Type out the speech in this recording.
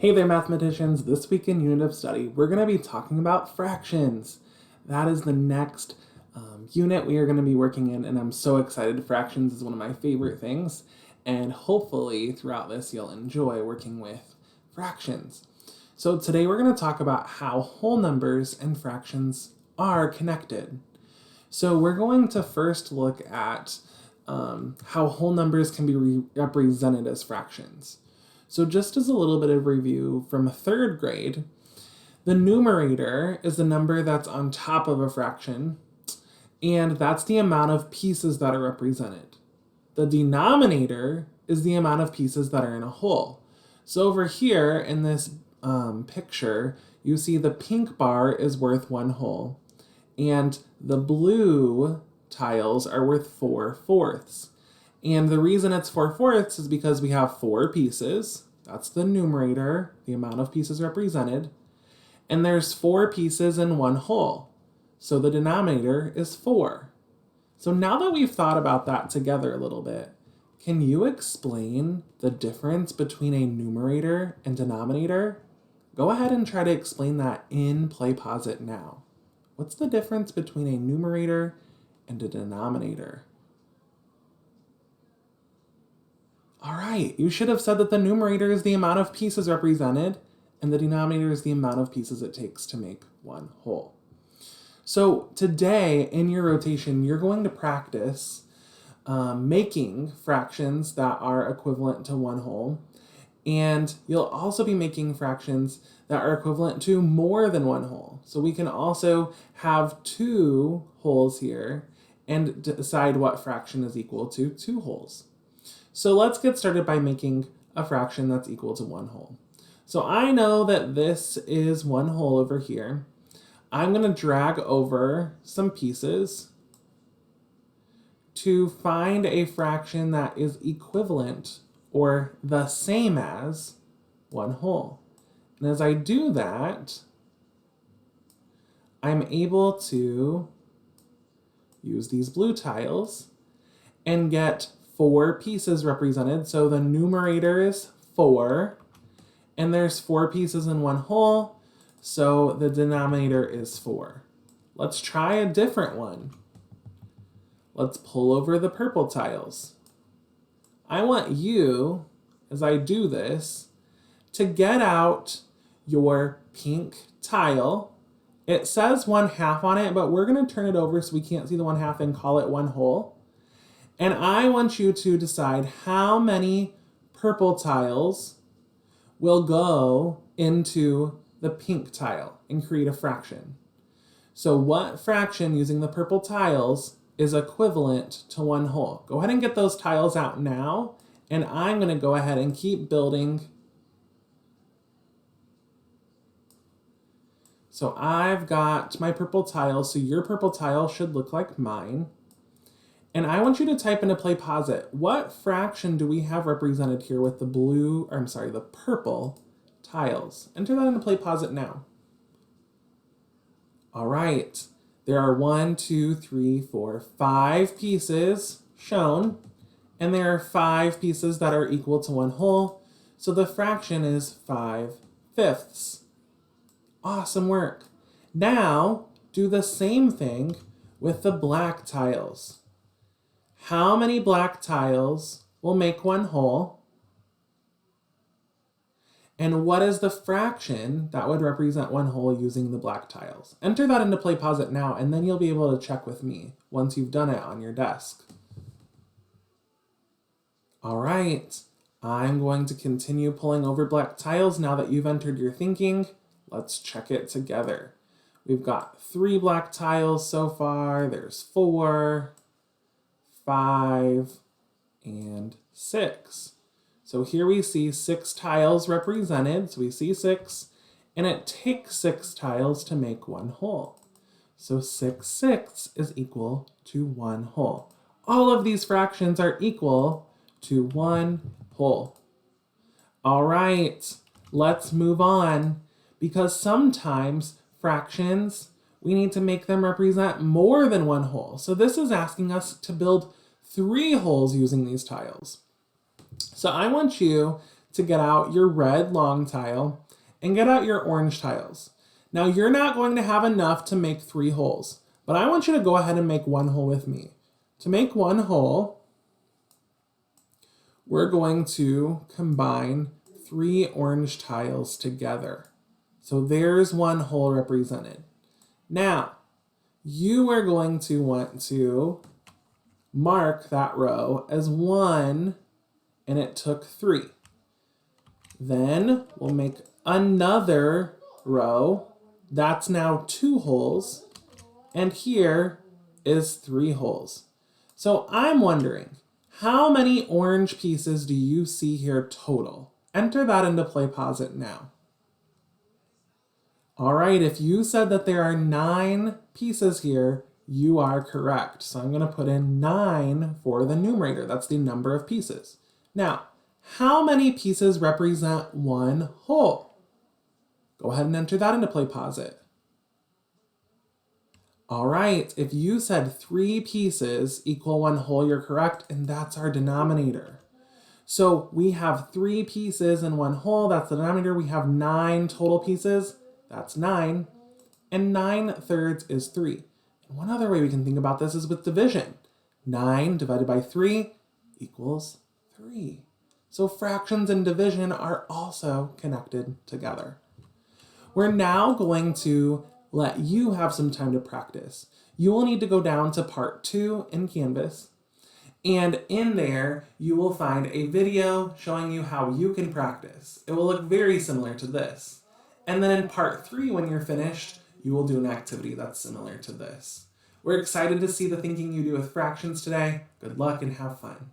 Hey there, mathematicians. This week in Unit of Study, we're going to be talking about fractions. That is the next unit we are going to be working in, and I'm so excited. Fractions is one of my favorite things, and hopefully throughout this you'll enjoy working with fractions. So today we're going to talk about how whole numbers and fractions are connected. So we're going to first look at how whole numbers can be represented as fractions. So just as a little bit of review from third grade, the numerator is the number that's on top of a fraction, and that's the amount of pieces that are represented. The denominator is the amount of pieces that are in a whole. So over here in this picture, you see the pink bar is worth 1 whole, and the blue tiles are worth 4/4. And the reason it's 4/4 is because we have 4 pieces. That's the numerator, the amount of pieces represented. And there's 4 pieces in 1 whole. So the denominator is 4. So now that we've thought about that together a little bit, can you explain the difference between a numerator and denominator? Go ahead and try to explain that in Play Pause It now. What's the difference between a numerator and a denominator? All right, you should have said that the numerator is the amount of pieces represented, and the denominator is the amount of pieces it takes to make 1 whole. So today, in your rotation, you're going to practice making fractions that are equivalent to 1 whole, and you'll also be making fractions that are equivalent to more than 1 whole. So we can also have 2 wholes here and decide what fraction is equal to 2 wholes. So let's get started by making a fraction that's equal to 1 whole. So I know that this is 1 whole over here. I'm going to drag over some pieces to find a fraction that is equivalent or the same as 1 whole. And as I do that, I'm able to use these blue tiles and get 4 pieces represented. So the numerator is 4, and there's 4 pieces in 1 whole, so the denominator is 4. Let's try a different one. Let's pull over the purple tiles. I want you, as I do this, to get out your pink tile. It says 1/2 on it, but we're going to turn it over so we can't see the 1/2 and call it 1 whole. And I want you to decide how many purple tiles will go into the pink tile and create a fraction. So what fraction using the purple tiles is equivalent to 1 whole? Go ahead and get those tiles out now, and I'm going to go ahead and keep building. So I've got my purple tile, so your purple tile should look like mine. And I want you to type into Play Pause It. What fraction do we have represented here with the purple tiles? Enter that into Play Pause It now. All right, there are 1, 2, 3, 4, 5 pieces shown, and there are 5 pieces that are equal to 1 whole, so the fraction is 5/5. Awesome work. Now, do the same thing with the black tiles. How many black tiles will make 1 whole? And what is the fraction that would represent 1 whole using the black tiles? Enter that into Play Pause It now, and then you'll be able to check with me once you've done it on your desk. All right, I'm going to continue pulling over black tiles now that you've entered your thinking. Let's check it together. We've got 3 black tiles so far. There's 4, 5, and 6. So here we see 6 tiles represented. So we see 6, and it takes 6 tiles to make 1 whole. So 6/6 is equal to 1 whole. All of these fractions are equal to 1 whole. All right, let's move on, because sometimes fractions, we need to make them represent more than 1 whole. So this is asking us to build 3 wholes using these tiles. So I want you to get out your red long tile and get out your orange tiles. Now you're not going to have enough to make 3 holes, but I want you to go ahead and make 1 hole with me. To make 1 hole, we're going to combine 3 orange tiles together. So there's 1 hole represented. Now, you are going to want to mark that row as 1, and it took 3. Then we'll make another row. That's now 2 holes, and here is 3 holes. So I'm wondering, how many orange pieces do you see here total? Enter that into Play Pause It now. All right, if you said that there are 9 pieces here, you are correct. So I'm going to put in 9 for the numerator. That's the number of pieces. Now, how many pieces represent 1 hole? Go ahead and enter that into Play Pause It. All right, if you said 3 pieces equal 1 hole, you're correct, and that's our denominator. So we have 3 pieces in 1 hole, that's the denominator. We have 9 total pieces, that's 9, and 9/3 is 3. And one other way we can think about this is with division. 9 divided by 3 equals 3. So fractions and division are also connected together. We're now going to let you have some time to practice. You will need to go down to part 2 in Canvas, and in there you will find a video showing you how you can practice. It will look very similar to this. And then in part 3, when you're finished, you will do an activity that's similar to this. We're excited to see the thinking you do with fractions today. Good luck and have fun.